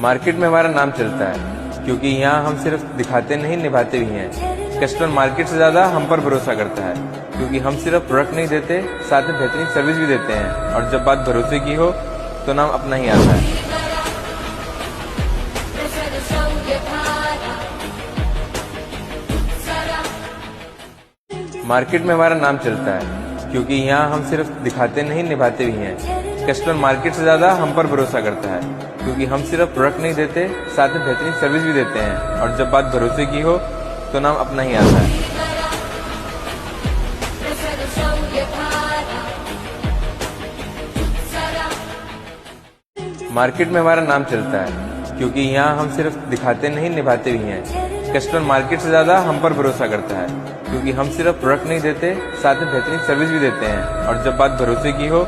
Market में हमारा नाम चलता है क्योंकि यहाँ हम सिर्फ दिखाते नहीं निभाते भी हैं। कस्टमर मार्केट से ज़्यादा हम पर भरोसा करता है क्योंकि हम सिर्फ प्रोडक्ट नहीं देते, साथ में बेहतरीन सर्विस भी देते हैं। और जब बात भरोसे की हो तो नाम अपना ही आता है। मार्केट में हमारा नाम चलता है क्योंकि यहाँ हम सिर्फ दिखाते नहीं निभाते भी हैं। कस्टमर मार्केट से ज़्यादा हम पर भरोसा करता है क्योंकि हम सिर्फ प्रोडक्ट नहीं देते, साथ में बेहतरीन सर्विस भी देते हैं। और जब बात भरोसे की हो तो नाम अपना ही आता है। मार्केट में हमारा नाम चलता है क्योंकि यहाँ हम सिर्फ दिखाते नहीं निभाते भी हैं। कस्टमर मार्केट से ज़्यादा हम पर भरोसा करता है क्योंकि हम सिर्फ प्रोडक्ट नहीं देते, साथ में बेहतरीन सर्विस भी देते हैं। और जब बात भरोसे की हो